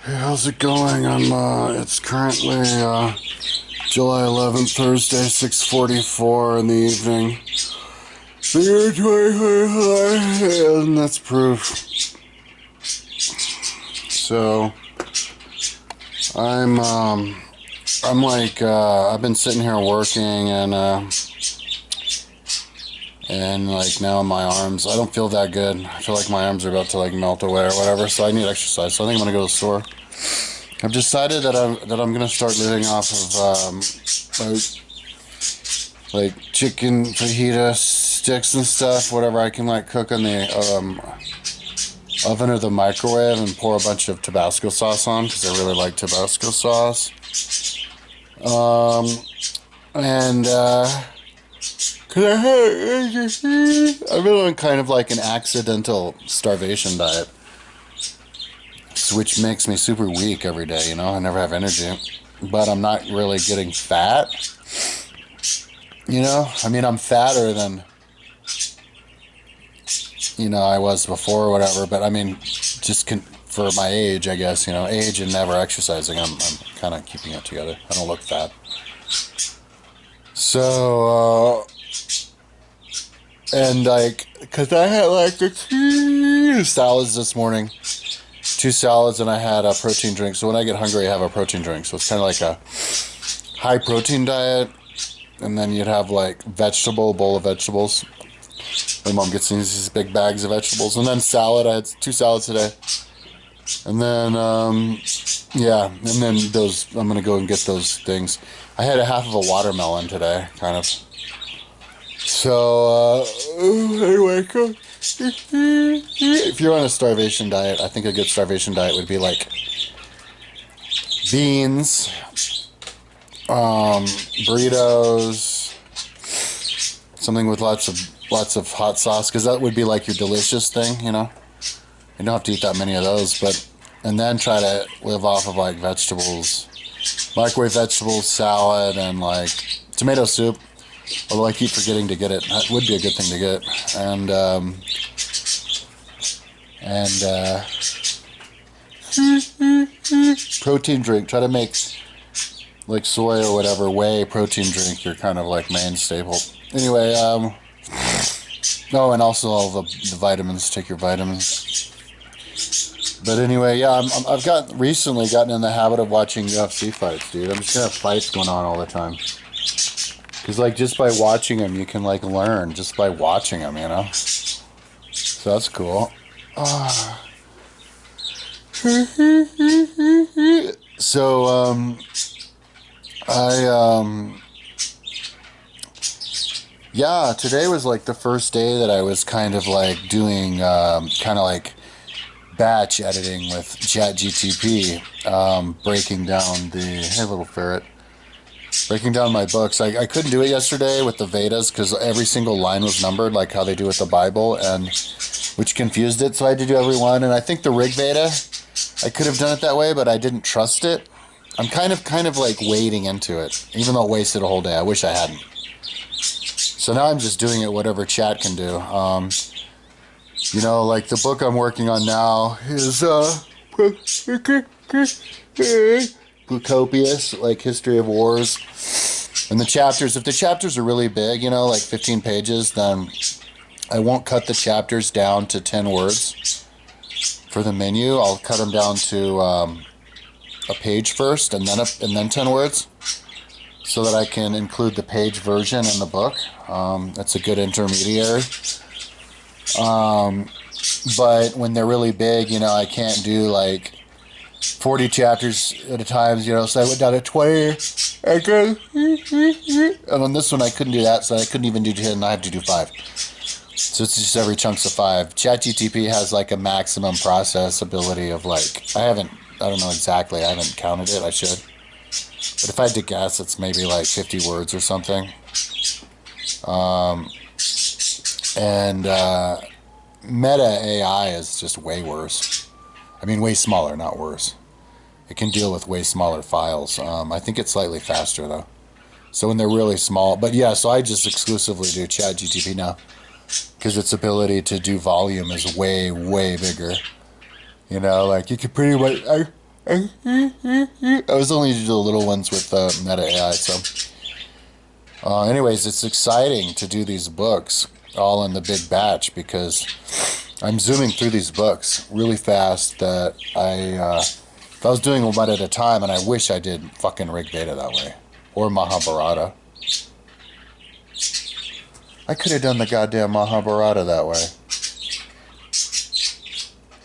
Hey, how's it going? It's currently, July 11th, Thursday, 6:44 in the evening. The year 2025, and that's proof. So, I've been sitting here working and like now my arms, I don't feel that good. I feel like my arms are about to like melt away or whatever, so I need exercise. So I think I'm gonna go to the store. I've decided that I'm gonna start living off of like chicken fajita sticks and stuff, whatever I can like cook in the oven or the microwave, and pour a bunch of Tabasco sauce on because I really like Tabasco sauce. And cause I've been on kind of like an accidental starvation diet, which makes me super weak every day, you know? I never have energy. But I'm not really getting fat. You know? I mean, I'm fatter than, I was before or whatever. But I mean, for my age, I guess, age and never exercising, I'm kind of keeping it together. I don't look fat. So, and like, because I had like the 2 salads this morning. 2 salads, and I had a protein drink. So when I get hungry, I have a protein drink. So it's kind of like a high protein diet. And then you'd have like bowl of vegetables. My mom gets these big bags of vegetables. And then salad. I had 2 salads today. And then, and then I'm going to go and get those things. I had a half of a watermelon today, kind of. So, anyway, if you're on a starvation diet, I think a good starvation diet would be like beans, burritos, something with lots of hot sauce, because that would be like your delicious thing, you know? You don't have to eat that many of those, and then try to live off of like vegetables, microwave vegetables, salad, and like tomato soup. Although I keep forgetting to get it. That would be a good thing to get. Protein drink. Try to make like soy or whatever whey protein drink your kind of like main staple. Anyway, and also all the vitamins. Take your vitamins. But anyway, yeah, I've recently gotten in the habit of watching UFC fights, dude. I'm just gonna have fights going on all the time. Because, like, just by watching them, you can, like, learn just by watching them, you know? So that's cool. So, today was, like, the first day that I was kind of, like, doing, kind of, like, batch editing with chatgtp, breaking down hey, little ferret. Breaking down my books. I couldn't do it yesterday with the Vedas because every single line was numbered like how they do with the Bible, and which confused it, so I had to do every one. And I think the Rig Veda, I could have done it that way, but I didn't trust it. I'm kind of like wading into it, even though it wasted a whole day. I wish I hadn't. So now I'm just doing it whatever chat can do. Like the book I'm working on now is Copious, like History of Wars. And the chapters, if the chapters are really big, like 15 pages, then I won't cut the chapters down to 10 words for the menu. I'll cut them down to a page first, and then 10 words, so that I can include the page version in the book. That's a good intermediary. But when they're really big, I can't do like 40 chapters at a time, so I went down to 20. And on this one, I couldn't do that, so I couldn't even do 10, I have to do 5. So it's just every chunks of 5. ChatGTP has like a maximum process ability of like, I don't know exactly, I haven't counted it, I should. But if I had to guess, it's maybe like 50 words or something. Meta AI is just way worse. I mean, way smaller, not worse. It can deal with way smaller files. I think it's slightly faster, though. So when they're really small. But yeah, so I just exclusively do ChatGTP now. Because its ability to do volume is way, way bigger. Like you could pretty much... I was only do the little ones with Meta AI, so. Anyways, it's exciting to do these books all in the big batch because I'm zooming through these books really fast that if I was doing one at a time, and I wish I did fucking Rig Veda that way. Or Mahabharata. I could have done the goddamn Mahabharata that way.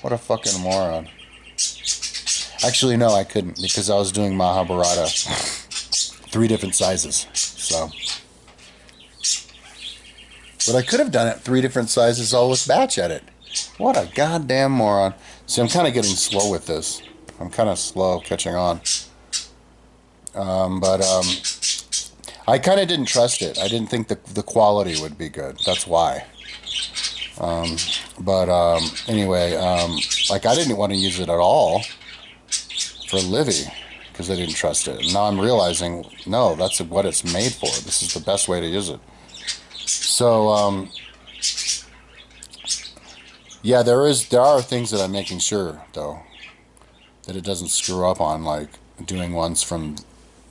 What a fucking moron. Actually, no, I couldn't because I was doing Mahabharata 3 different sizes. So, but I could have done it 3 different sizes all with batch edit. What a goddamn moron. See, I'm kind of getting slow with this. I'm kind of slow catching on. But I kind of didn't trust it. I didn't think the quality would be good. That's why. Anyway, like I didn't want to use it at all for Livy because I didn't trust it. And now I'm realizing, no, that's what it's made for. This is the best way to use it. So, yeah, there are things that I'm making sure, though, that it doesn't screw up on, like doing ones from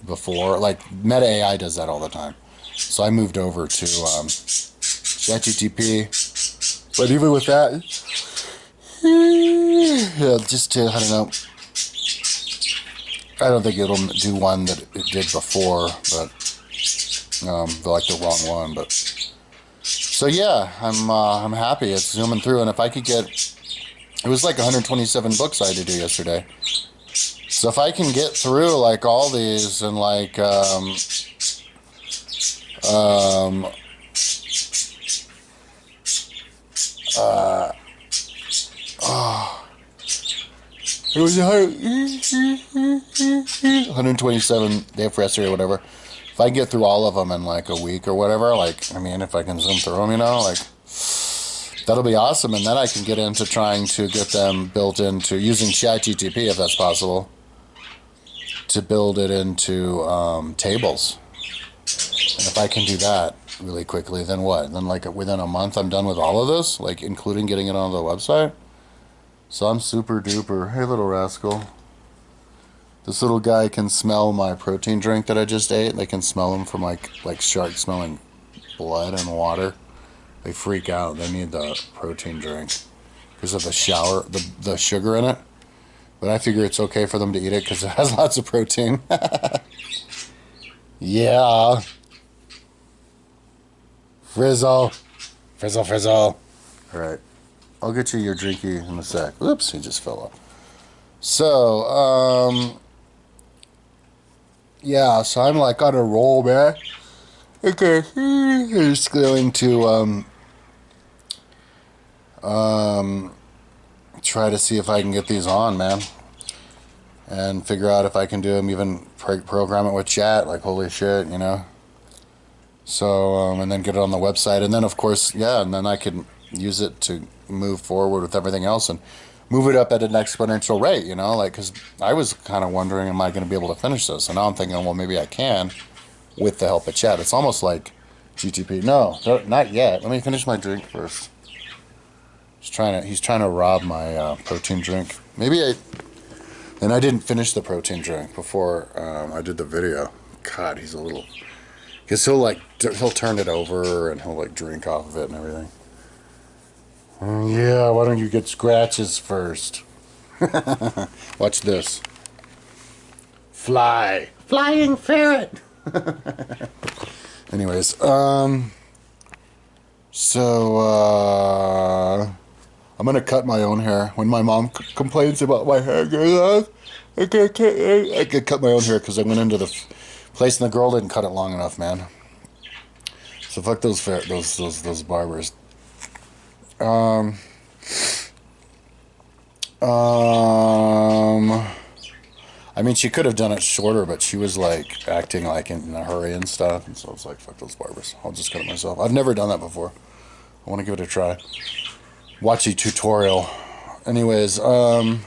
before. Like Meta AI does that all the time. So I moved over to chatgtp. But even with that, yeah, just to, I don't know. I don't think it'll do one that it did before, but like the wrong one. But so yeah, I'm happy. It's zooming through, and if I could get, it was like 127 books I had to do yesterday. So if I can get through like all these and like oh, it was 127 day of yesterday or whatever. If I can get through all of them in like a week or whatever, like, I mean, if I can zoom through them, you know, like, that'll be awesome. And then I can get into trying to get them built into, using chatgtp if that's possible, to build it into tables. And if I can do that really quickly, then what? Then like within a month I'm done with all of this, like including getting it on the website. So I'm super duper. Hey, little rascal. This little guy can smell my protein drink that I just ate. They can smell him from like sharks smelling blood and water. They freak out. They need the protein drink because of the sugar in it. But I figure it's okay for them to eat it because it has lots of protein. Yeah. Frizzle. Frizzle, frizzle. All right. I'll get you your drinky in a sec. Oops, he just fell off. So, yeah, so I'm like on a roll, man. Okay. Just going to, try to see if I can get these on, man. And figure out if I can do them, even program it with chat, like holy shit, you know. So, and then get it on the website. And then, of course, yeah, and then I can use it to move forward with everything else and move it up at an exponential rate, you know, like, because I was kind of wondering, am I going to be able to finish this? And now I'm thinking, well, maybe I can with the help of chat. It's almost like GTP. No, not yet. Let me finish my drink first. He's trying to rob my protein drink. And I didn't finish the protein drink before I did the video. God, he's a little, because he'll turn it over and he'll like drink off of it and everything. Yeah, why don't you get scratches first? Watch this. Flying ferret. Anyways, so I'm gonna cut my own hair. When my mom complains about my hair goes off, I could cut my own hair because I went into the place and the girl didn't cut it long enough, man. So fuck those barbers. I mean, she could have done it shorter, but she was like acting like in a hurry and stuff, and so it's like, fuck those barbers. I'll just cut it myself. I've never done that before. I want to give it a try. Watch a tutorial. Anyways, oh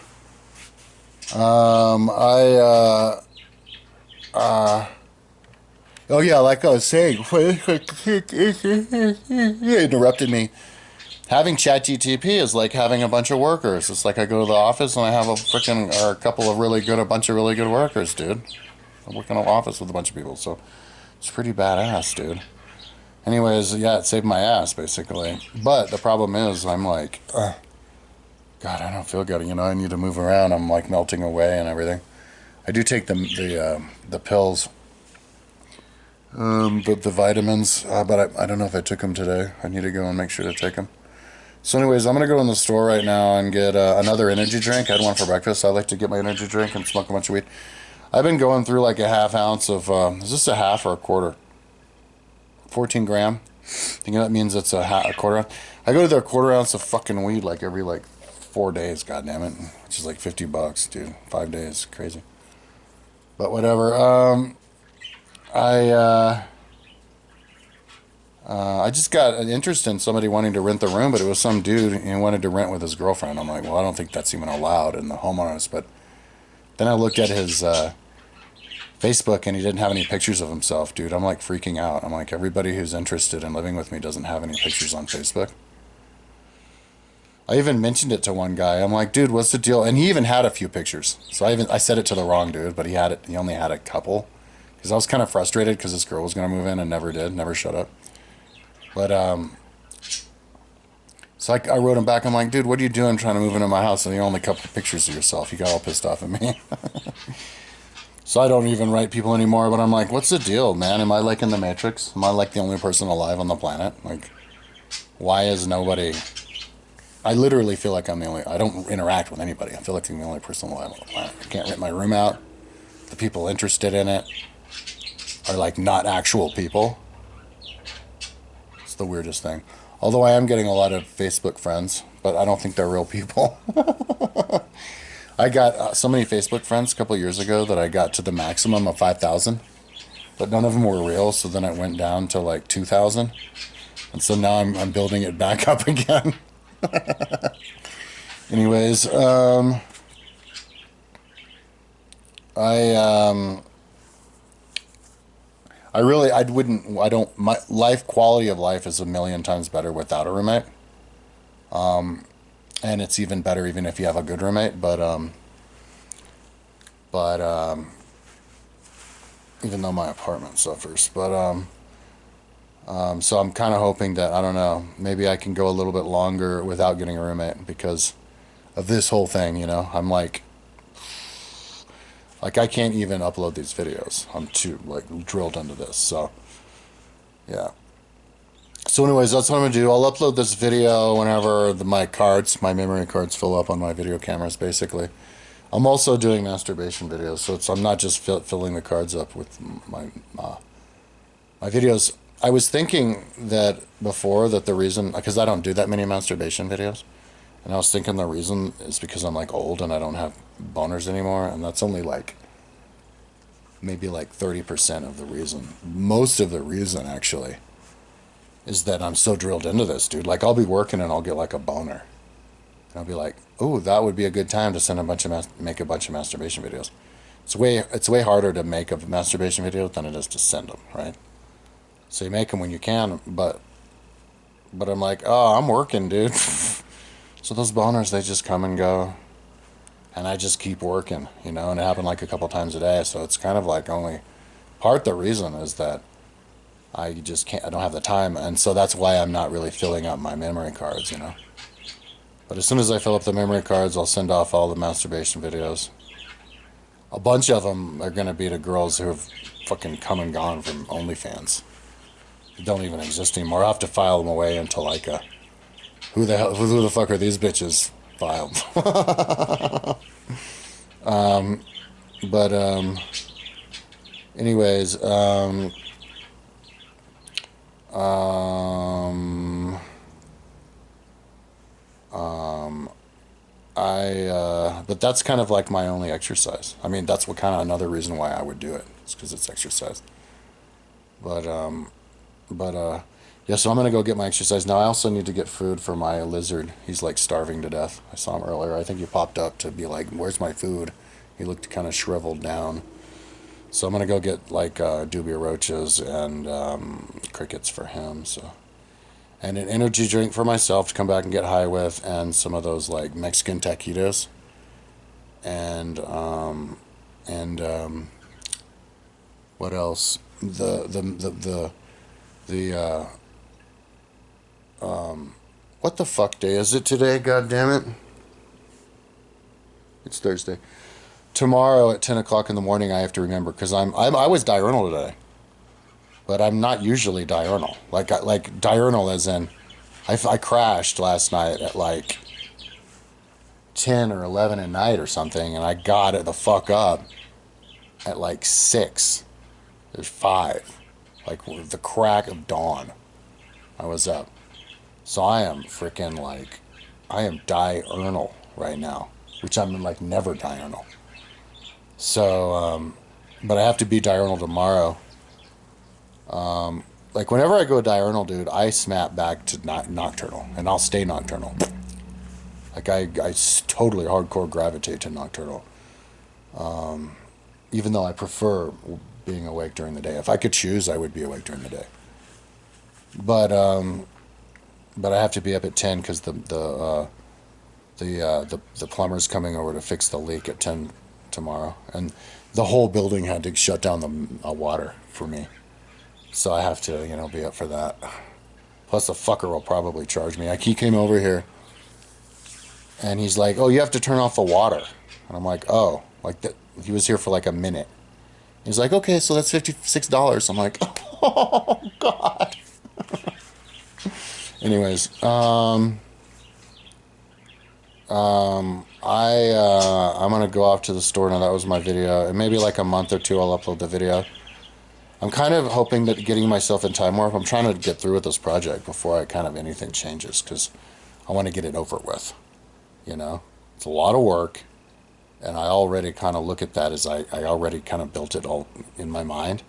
yeah, like I was saying, he interrupted me. having ChatGTP is like having a bunch of workers. It's like I go to the office and I have a couple of a bunch of really good workers, dude. I work in an office with a bunch of people, so it's pretty badass, dude. Anyways, yeah, it saved my ass basically. But the problem is, I'm like, God, I don't feel good. You know, I need to move around. I'm like melting away and everything. I do take the pills, the vitamins, but I don't know if I took them today. I need to go and make sure to take them. So, anyways, I'm gonna go in the store right now and get another energy drink. I had one for breakfast. I like to get my energy drink and smoke a bunch of weed. I've been going through like a half ounce of. Is this a half or a quarter? 14 gram. I think that means it's a quarter. I go to their quarter ounce of fucking weed like every like 4 days. God damn it, which is like $50, dude. 5 days, crazy. But whatever. I I just got an interest in somebody wanting to rent the room, but it was some dude and he wanted to rent with his girlfriend. I'm like, well, I don't think that's even allowed in the homeowners. But then I looked at his Facebook and he didn't have any pictures of himself, dude. I'm like freaking out. I'm like, everybody who's interested in living with me doesn't have any pictures on Facebook. I even mentioned it to one guy. I'm like, dude, what's the deal? And he even had a few pictures. So I said it to the wrong dude, but he had it. He only had a couple. Because I was kind of frustrated because this girl was going to move in and never did, never showed up. But so I wrote him back. I'm like, dude, what are you doing trying to move into my house? And you only a couple of pictures of yourself. He got all pissed off at me. So I don't even write people anymore. But I'm like, what's the deal, man? Am I like in the Matrix? Am I like the only person alive on the planet? Like, why is nobody? I literally feel like I'm the only. I don't interact with anybody. I feel like I'm the only person alive on the planet. I can't rent my room out. The people interested in it are like not actual people. It's the weirdest thing. Although I am getting a lot of Facebook friends, but I don't think they're real people. I got so many Facebook friends a couple of years ago that I got to the maximum of 5,000, but none of them were real. So then it went down to like 2,000, and so now I'm building it back up again. Anyways, I I wouldn't, I don't, my life quality of life is a million times better without a roommate. And it's even better even if you have a good roommate, but, even though my apartment suffers, so I'm kind of hoping that, I don't know, maybe I can go a little bit longer without getting a roommate because of this whole thing, you know, I'm like I can't even upload these videos. I'm too like drilled into this. So yeah. So anyways, that's what I'm gonna do. I'll upload this video whenever my memory cards fill up on my video cameras. Basically, I'm also doing masturbation videos, so I'm not just filling the cards up with my videos. I was thinking that before that the reason, because I don't do that many masturbation videos, and I was thinking the reason is because I'm like old and I don't have boners anymore, and that's only like maybe like 30% of the reason. Most of the reason actually is that I'm so drilled into this, dude. Like I'll be working and I'll get like a boner. And I'll be like, "Oh, that would be a good time to make a bunch of masturbation videos." It's way harder to make a masturbation video than it is to send them, right? So you make them when you can, but I'm like, "Oh, I'm working, dude." So those boners, they just come and go. And I just keep working, you know, and it happened like a couple times a day. So it's kind of like only part the reason is that I just can't, I don't have the time. And so that's why I'm not really filling up my memory cards, you know. But as soon as I fill up the memory cards, I'll send off all the masturbation videos. A bunch of them are going to be to girls who have fucking come and gone from OnlyFans. They don't even exist anymore. I'll have to file them away into like a, who the fuck are these bitches filed? But anyways, but that's kind of like my only exercise. I mean, that's what kind of another reason why I would do it. It's because it's exercise. But yeah. So I'm gonna go get my exercise now. I also need to get food for my lizard. He's like starving to death. I saw him earlier. I think he popped up to be like, "Where's my food?" He looked kind of shriveled down. So I'm gonna go get like dubia roaches and crickets for him. So and an energy drink for myself to come back and get high with, and some of those like Mexican taquitos, and what else? The what the fuck day is it today? God damn it! It's Thursday. Tomorrow at 10 o'clock in the morning, I have to remember because I was diurnal today, but I'm not usually diurnal. Like diurnal as in, I crashed last night at like 10 or 11 at night or something, and I got it the fuck up at like 6. There's 5, like with the crack of dawn. I was up, so I am freaking like, I am diurnal right now, which I'm like never diurnal. So, but I have to be diurnal tomorrow. Like whenever I go diurnal, dude, I snap back to nocturnal, and I'll stay nocturnal. Like I totally hardcore gravitate to nocturnal. Even though I prefer being awake during the day. If I could choose, I would be awake during the day. But I have to be up at 10 because the plumber's coming over to fix the leak at 10 tomorrow, and the whole building had to shut down the water for me. So I have to, be up for that. Plus the fucker will probably charge me. He came over here and he's like, "Oh, you have to turn off the water." And I'm like, "Oh," like that. He was here for like a minute. He's like, "Okay, so that's $56." I'm like, "Oh God." Anyways, I'm gonna go off to the store now. That was my video. And maybe like a month or two, I'll upload the video. I'm kind of hoping that getting myself in time warp. I'm trying to get through with this project before anything changes, because I want to get it over with. It's a lot of work, and I already kind of look at that as I already kind of built it all in my mind,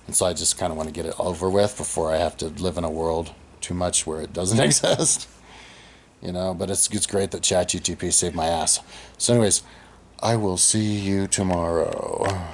and so I just kind of want to get it over with before I have to live in a world too much where it doesn't exist. But it's great that chatgtp saved my ass. So anyways, I will see you tomorrow.